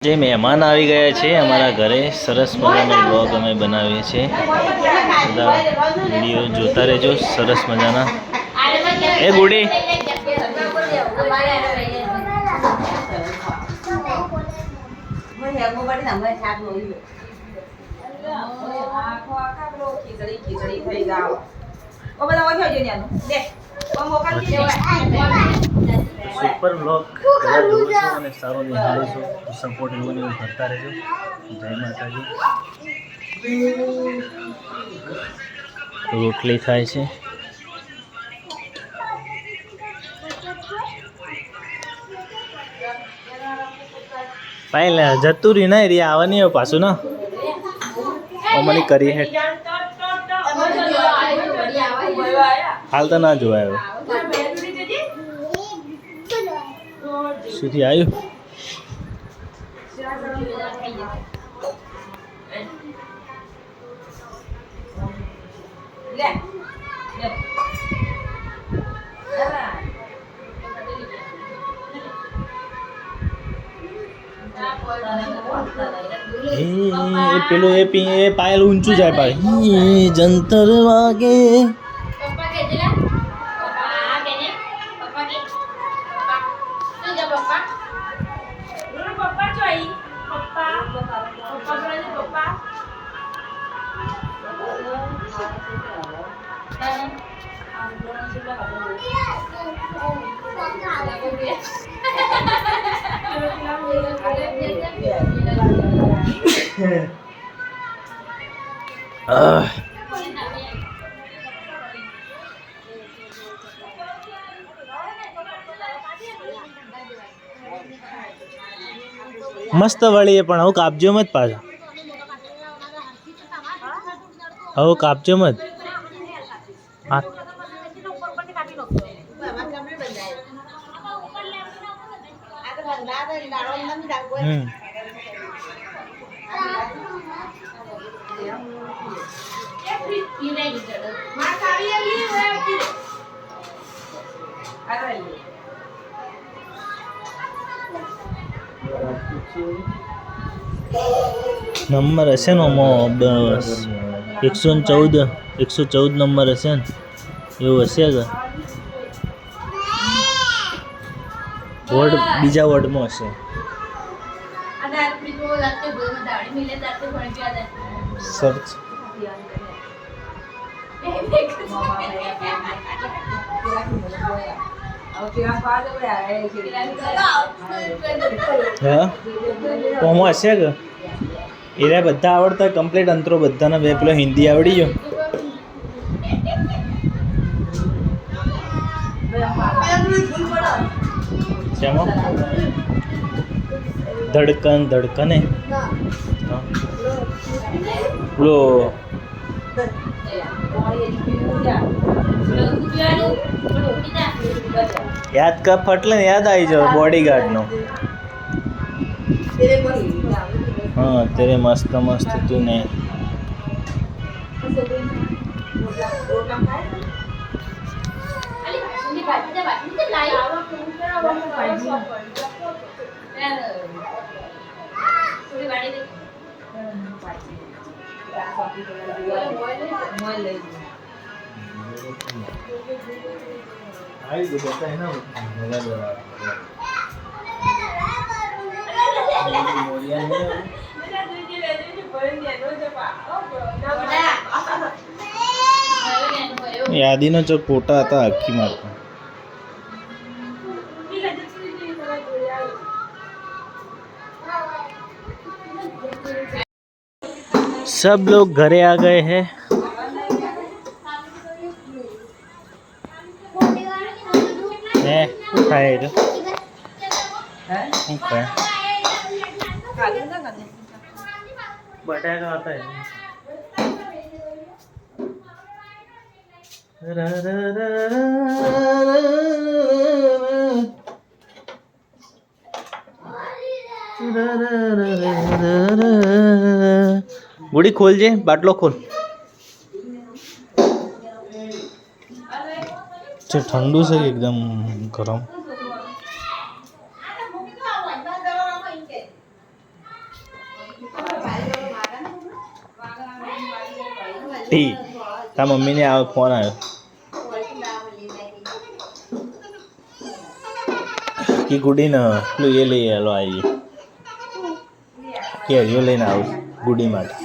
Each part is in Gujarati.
જે મહેમાન આવી ગયા છે અમારા ઘરે સરસ મજાનો બ્લોગ અમે બનાવીએ છીએ બધા વિડીયો જોતા રહેજો સરસ મજાના એ ગુડી સુપર બ્લોગ બધા જોવો છો અને સારો નિહાળો છો સપોર્ટ એવું ને એવું કરતા રહેજો જય માતાજી રોટલી થાય છે પહેલા જતું રહ્યું ના રિયા આવવા નહીં પાછું ના અમની કરી હે હાલ તો ના જોવાયો સુધી આવ્યું પેલું એ પાયલ ઊંચું જાય ભાઈ જંતર વાગે મસ્ત વળી પણ હવે કાપજો મત પાછા હવે કાપજો મત નંબર હશે ને બસ 114 નંબર હશે ને એવું હશે કે વર્ડ બીજા વર્ડમાં હશે સર્ચ હા કોમો હશે કે એરા બધા આવડતા કમ્પ્લીટ અંતરો બધાને બે પેલો હિન્દી આવડી ગયો શેમાં ધડકને પેલો યાદ કર ફટલે ને યાદ આવી જાવ બોડીગાર્ડનો हाँ तेरे मस्त मस्त तूने યાદીનો જો ફોટા હતા આખી મારતા सब लोग घरे आ गए हैं खाए बटाका आता है गुड़ी खोल जे बाटलो खोल ठंडू से एकदम गरम મોટી તા મમ્મીને આવે ફોન આવ્યો કે ગુડી ને પેલું એ લઈ આવેલો આવીએ કેરીઓ લઈને આવું ગુડી માટે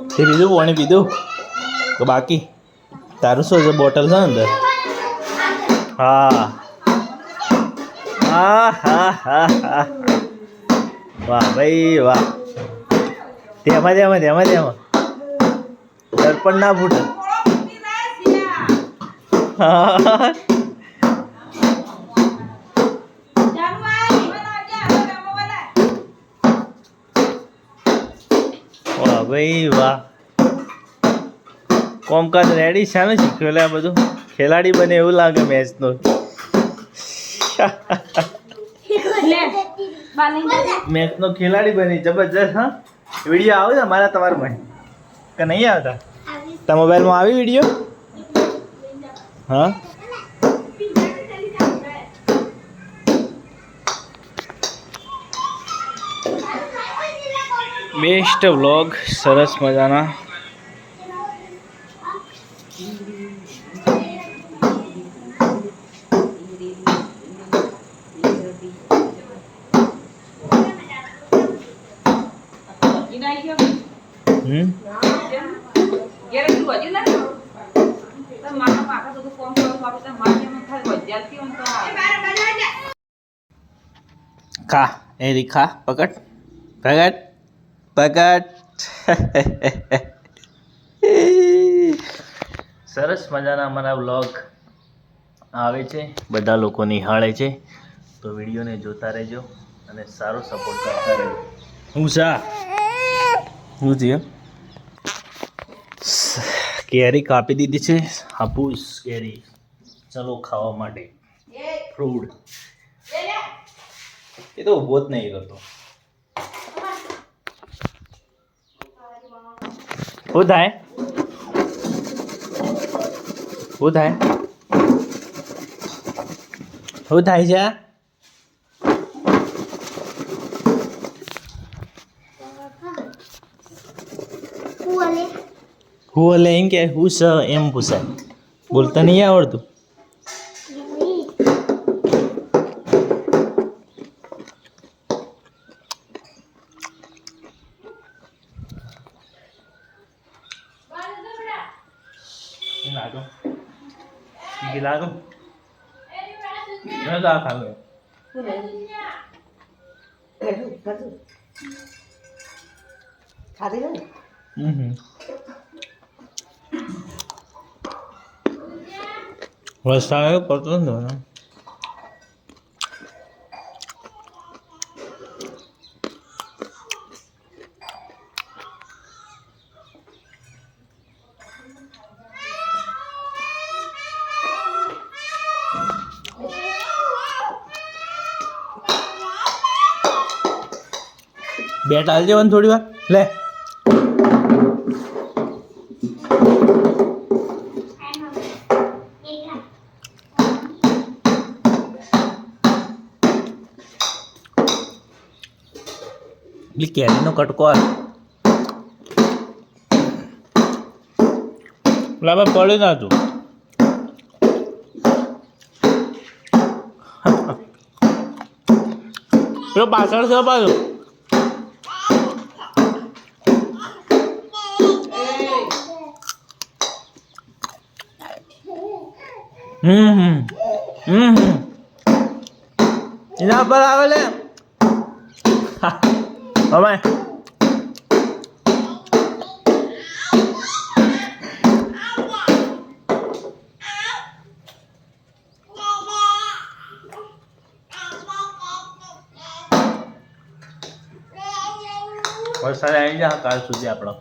તે પીધું પાણી પીધું તો બાકી તારું શું છે બોટલ છે અંદર હા હા હા હા હા વાહ ભાઈ વાહ તેમાં તેમાં તેમાં તેમાં દર્પણ ના ફૂટે હા વાહ ભાઈ વાહ કોમકાજ રેડી છે ને શીખ્યું આ બધું ખેલાડી બને એવું લાગે મેચનો મેચનો ખેલાડી બની જબરજસ્ત હા વિડીયો આવે છે અમારા તમારામાં કે નહીં આવતા તમારા મોબાઈલમાં આવી વિડીયો હા બેસ્ટ વ્લોગ સરસ મજાના ખા એ રી ખા પકડ પકડ પકડ સરસ મજાના અમારા વ્લોગ આવે છે બધા લોકો નિહાળે છે તો વિડીયોને જોતા રહેજો અને સારો સપોર્ટ કરતા રહેજો હું હું થયું કેરી કાપી દીધી છે હાપુસ કેરી ચલો ખાવા માટે ફ્રૂટ એ તો ઊભો જ નહીં કરતો શું થાય શું થાય શું થાય છે હું એટલે એમ કે હું સ એમ પૂછાય બોલતા નહીં આવડતું લાગો લાગો વરસાદ પડતો ને બેટ આલ જવાનું થોડી વાર લે કેરીનો કટકો લાભ પડી ના તું પેલો પાછળ છે પાછું એના પર આવે લે હવે વરસાદ આવી જાય કાલ સુધી આપણો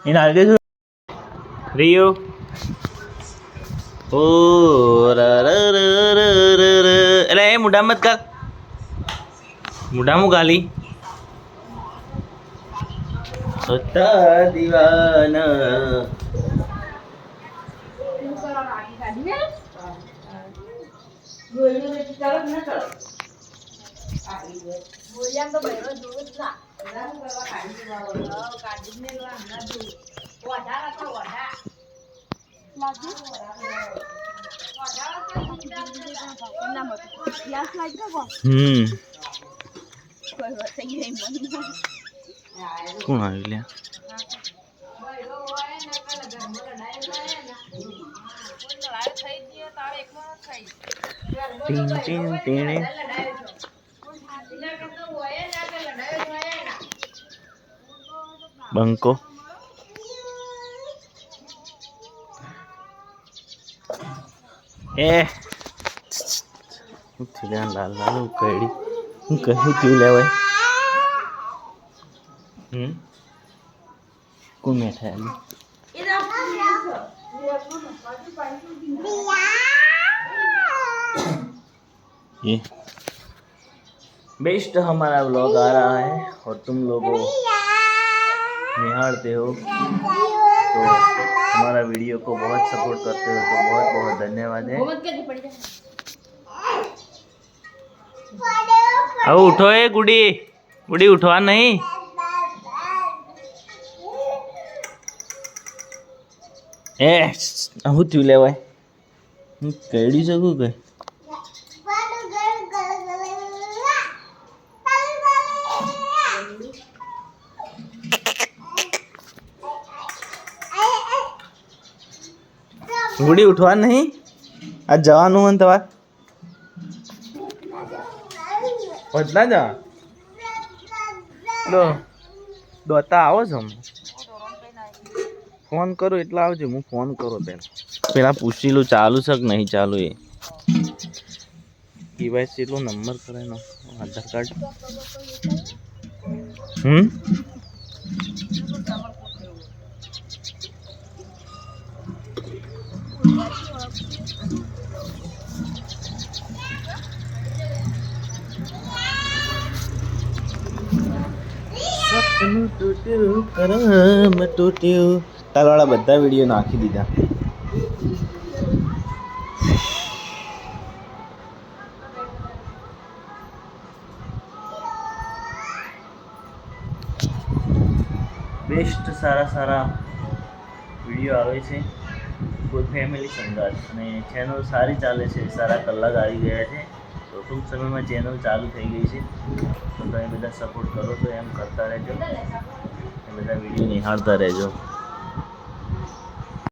એને આગળ રિયો ઓ એટલે એ મોઢામાં મત કર, મોઢામાં ગાલી હતા દીવાના. કોણ આવી લ્યા? બંકો એ લાલ લાલ કડી હું કહ્યું ક્યું લેવાય. કોણ બેઠા ये बेस्ट हमारा व्लॉग आ रहा है और तुम लोगों निहारते हो तो हमारा वीडियो को बहुत सपोर्ट करते हो तो बहुत बहुत धन्यवाद है. अब उठो ए गुडी, गुडी उठवा नहीं. ए હું થયું લેવાય હું કડી શકું કે ગુડી ઉઠવા નહીં? આજ જવાનું હોય ને તમારે પતલા જા લો દોતા આવો છો ફોન કરો એટલે આવજો. હું ફોન કરો પેલા પૂછી લો ચાલુ છે કે નહીં ચાલુ. એ કેવાયસી એટલો નંબર કરાય નો આધાર કાર્ડ. સપનું તૂટ્યું કરમ તૂટ્યું તાલવાળા બધા વિડીયો નાખી દીધા. બેસ્ટ સારા સારા વિડીયો આવે છે કોઈ ફેમિલી સંગાત અને ચેનલ સારી ચાલે છે. સારા કલાક આવી ગયા છે તો ટૂંક સમયમાં ચેનલ ચાલુ થઈ ગઈ છે તો તમે બધા સપોર્ટ કરો તો એમ કરતા રહેજો, બધા વિડીયો નિહાળતા રહેજો.